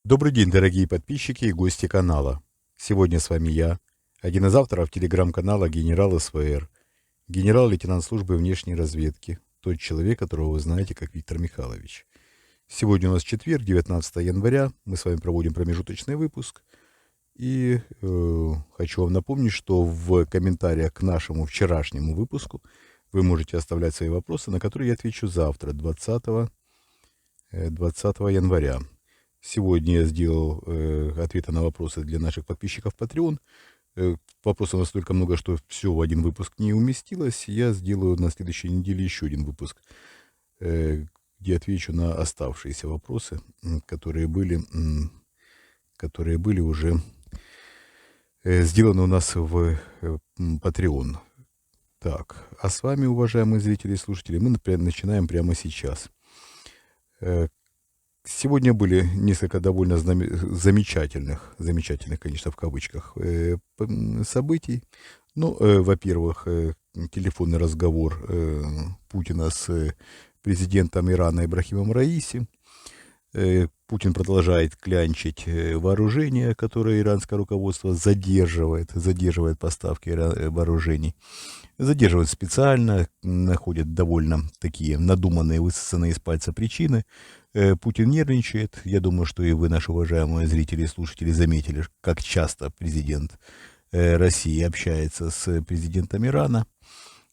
Добрый день, дорогие подписчики и гости канала. Сегодня с вами я, один из авторов телеграм-канала «Генерал СВР», генерал-лейтенант службы внешней разведки, тот человек, которого вы знаете как Виктор Михайлович. Сегодня у нас четверг, 19 января, мы с вами проводим промежуточный выпуск. И хочу вам напомнить, что в комментариях к нашему вчерашнему выпуску вы можете оставлять свои вопросы, на которые я отвечу завтра, 20 января. Сегодня я сделал ответы на вопросы для наших подписчиков Patreon. Вопросов настолько много, что все в один выпуск не уместилось. Я сделаю на следующей неделе еще один выпуск, где отвечу на оставшиеся вопросы, которые были уже сделаны у нас в Patreon. Так, а с вами, уважаемые зрители и слушатели, мы начинаем прямо сейчас. Сегодня были несколько довольно замечательных, конечно, в кавычках, событий. Ну, во-первых, телефонный разговор Путина с президентом Ирана Ибрахимом Раиси. Путин продолжает клянчить вооружение, которое иранское руководство задерживает поставки вооружений. Задерживают специально, находят довольно такие надуманные, высосанные из пальца причины. Путин нервничает. Я думаю, что и вы, наши уважаемые зрители и слушатели, заметили, как часто президент России общается с президентом Ирана,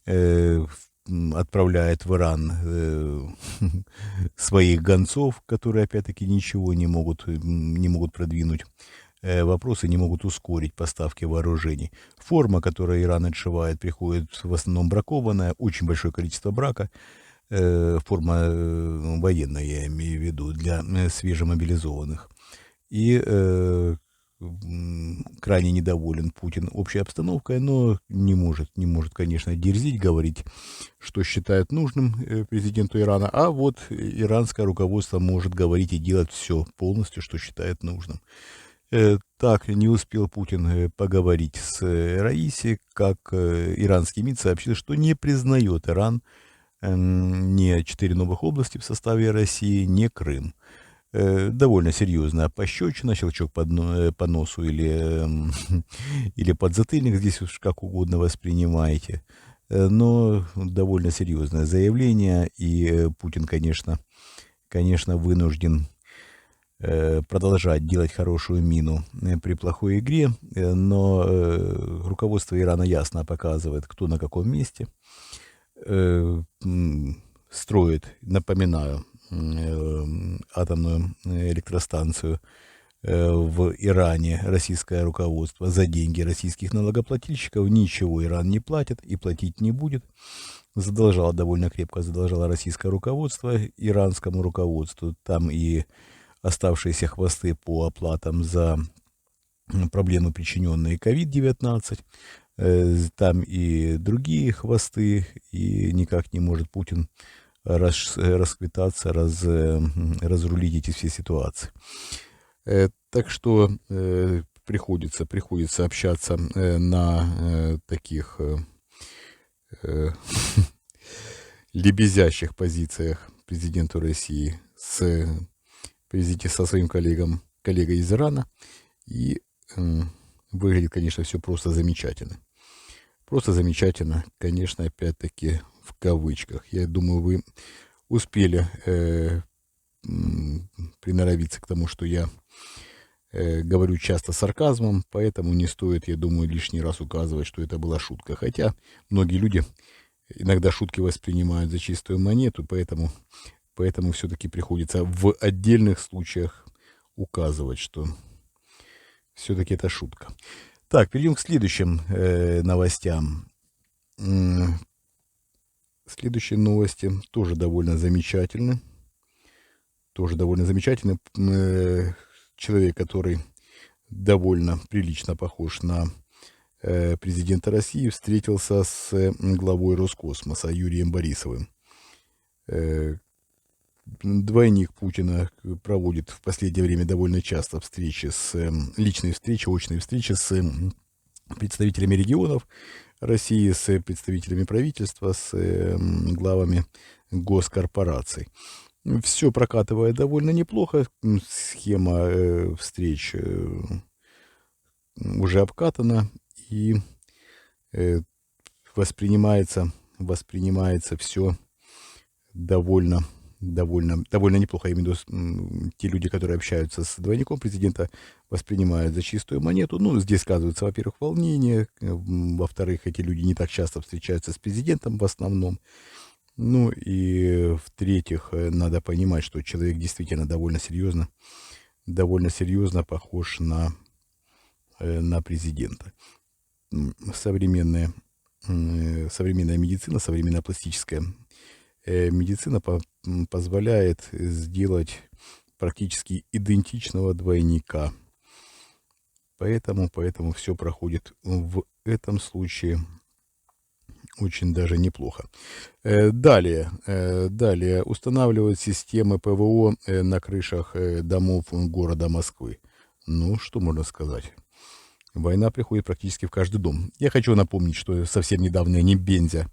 отправляет в Иран своих гонцов, которые, опять-таки, ничего не могут продвинуть вопросы, не могут ускорить поставки вооружений. Форма, которую Иран отшивает, приходит в основном бракованная, очень большое количество брака. Форма военная, я имею в виду, для свежемобилизованных. И крайне недоволен Путин общей обстановкой, но не может, конечно, дерзить, говорить, что считает нужным президенту Ирана, а вот иранское руководство может говорить и делать все полностью, что считает нужным. Так, не успел Путин поговорить с Раиси, как иранский МИД сообщил, что не признает Иран ни 4 новых области в составе России, ни Крым. Довольно серьезная пощечина, щелчок по носу или подзатыльник, здесь уж как угодно воспринимаете. Но довольно серьезное заявление, и Путин, конечно, вынужден продолжать делать хорошую мину при плохой игре, но руководство Ирана ясно показывает, кто на каком месте. Строит, напоминаю, атомную электростанцию в Иране российское руководство за деньги российских налогоплательщиков. Ничего Иран не платит и платить не будет. Довольно крепко задолжало российское руководство иранскому руководству. Там и оставшиеся хвосты по оплатам за проблемы, причиненные COVID-19. Там и другие хвосты, и никак не может Путин расквитаться, разрулить эти все ситуации. Так что приходится общаться на таких лебезящих позициях президенту России со своим коллегой из Ирана. И выглядит, конечно, все просто замечательно. Просто замечательно, конечно, опять-таки в кавычках. Я думаю, вы успели приноровиться к тому, что я говорю часто сарказмом, поэтому не стоит, я думаю, лишний раз указывать, что это была шутка. Хотя многие люди иногда шутки воспринимают за чистую монету, поэтому все-таки приходится в отдельных случаях указывать, что все-таки это шутка. Так, перейдем к следующим новостям. Следующие новости тоже довольно замечательны. Человек, который довольно прилично похож на президента России, встретился с главой Роскосмоса Юрием Борисовым. Двойник Путина проводит в последнее время довольно часто личные встречи, очные встречи с представителями регионов России, с представителями правительства, с главами госкорпораций. Все прокатывает довольно неплохо. Схема встреч уже обкатана и э, воспринимается все довольно, довольно неплохо. Я имею в виду, те люди, которые общаются с двойником президента, воспринимают за чистую монету. Ну, здесь сказывается, во-первых, волнение, во-вторых, эти люди не так часто встречаются с президентом в основном. Ну и в-третьих, надо понимать, что человек действительно довольно серьезно похож на президента. Современная медицина, современная пластическая медицина позволяет сделать практически идентичного двойника. Поэтому все проходит в этом случае очень даже неплохо. Далее устанавливают системы ПВО на крышах домов города Москвы. Ну, что можно сказать? Война приходит практически в каждый дом. Я хочу напомнить, что совсем недавно Небензя,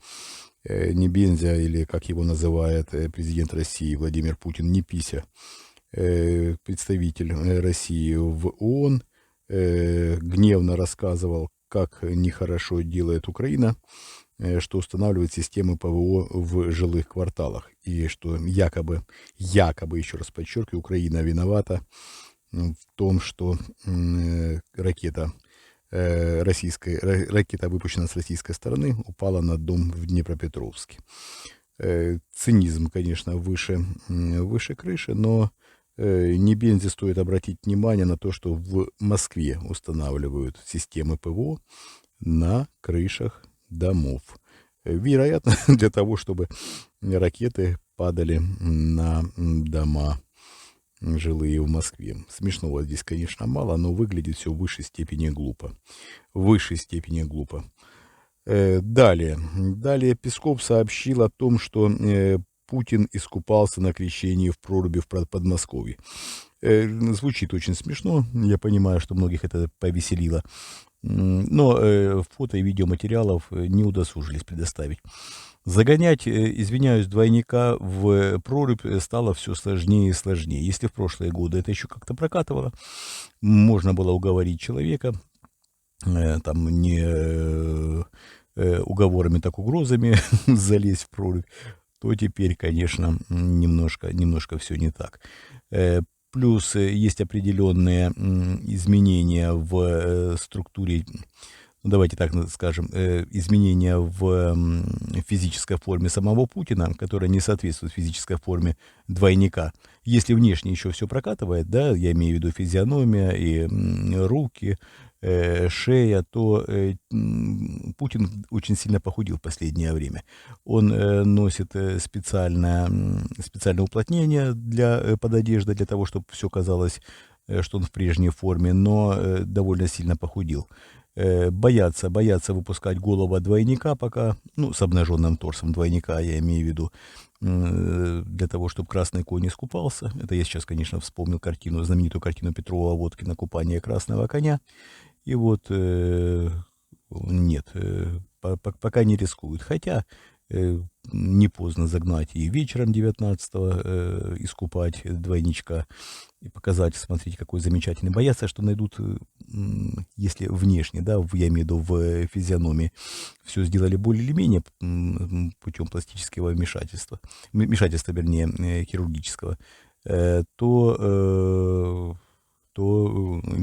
или, как его называет президент России Владимир Путин, Непися, представитель России в ООН, гневно рассказывал, как нехорошо делает Украина, что устанавливает системы ПВО в жилых кварталах. И что якобы, еще раз подчеркиваю, Украина виновата в том, что ракета, выпущенная с российской стороны, упала на дом в Днепропетровске. Цинизм, конечно, выше крыши, но Небензе стоит обратить внимание на то, что в Москве устанавливают системы ПВО на крышах домов. Вероятно, для того, чтобы ракеты падали на дома жилые в Москве. Смешного здесь, конечно, мало, но выглядит все в высшей степени глупо. Далее Песков сообщил о том, что Путин искупался на крещении в проруби в Подмосковье. Звучит очень смешно, я понимаю, что многих это повеселило, но фото и видеоматериалов не удосужились предоставить. Загонять, извиняюсь, двойника в прорубь стало все сложнее и сложнее. Если в прошлые годы это еще как-то прокатывало, можно было уговорить человека, там не уговорами, так угрозами залезть в прорубь, то теперь, конечно, немножко все не так. Плюс есть определенные изменения в структуре, давайте так скажем, изменения в физической форме самого Путина, которая не соответствует физической форме двойника. Если внешне еще все прокатывает, да, я имею в виду физиономия и руки, шея, то Путин очень сильно похудел в последнее время. Он носит специальное уплотнение под одеждой, для того, чтобы все казалось, что он в прежней форме, но довольно сильно похудел. Боятся выпускать голову двойника пока, ну, с обнаженным торсом двойника, я имею в виду, для того, чтобы красный конь искупался. Это я сейчас, конечно, вспомнил знаменитую картину Петрова-Водкина «Купание красного коня». И вот нет, пока не рискуют. Хотя не поздно загнать и вечером 19-го искупать двойничка и показать, смотрите, какой замечательный. Боятся, что найдут, если внешне, да, я имею в виду в физиономии, все сделали более или менее путем пластического вмешательства, вернее, хирургического, то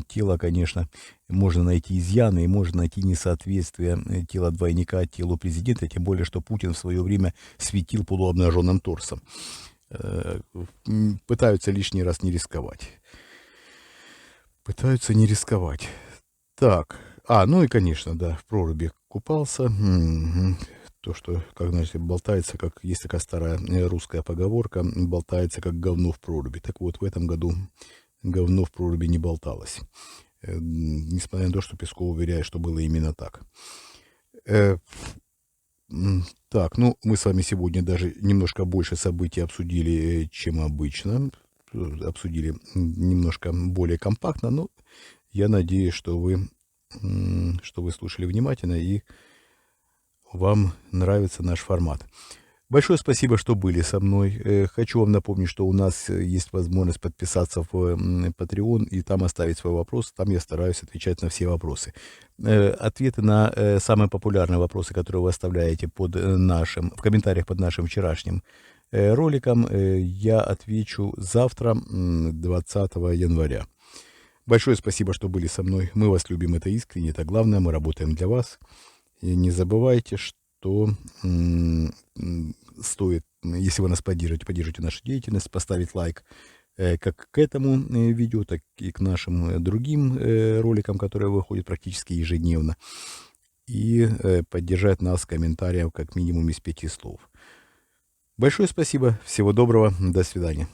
тело, конечно, можно найти изъяны и можно найти несоответствие тела двойника телу президента, тем более, что Путин в свое время светил полуобнаженным торсом. Пытаются лишний раз не рисковать. Так, ну и, конечно, да, в проруби купался. То, что, как, знаете, болтается, как есть такая старая русская поговорка, болтается, как говно в проруби. Так вот, в этом году говно в проруби не болталось. Несмотря на то, что Песков уверяет, что было именно так. Так, ну, мы с вами сегодня даже немножко больше событий обсудили, чем обычно. Обсудили немножко более компактно, но я надеюсь, что вы слушали внимательно и вам нравится наш формат. Большое спасибо, что были со мной. Хочу вам напомнить, что у нас есть возможность подписаться в Patreon и там оставить свой вопрос. Там я стараюсь отвечать на все вопросы. Ответы на самые популярные вопросы, которые вы оставляете в комментариях под нашим вчерашним роликом, я отвечу завтра, 20 января. Большое спасибо, что были со мной. Мы вас любим, это искренне, это главное. Мы работаем для вас. И не забывайте, что стоит, если вы нас поддержите нашу деятельность, поставить лайк как к этому видео, так и к нашим другим роликам, которые выходят практически ежедневно. И поддержать нас комментарием как минимум из 5 слов. Большое спасибо. Всего доброго. До свидания.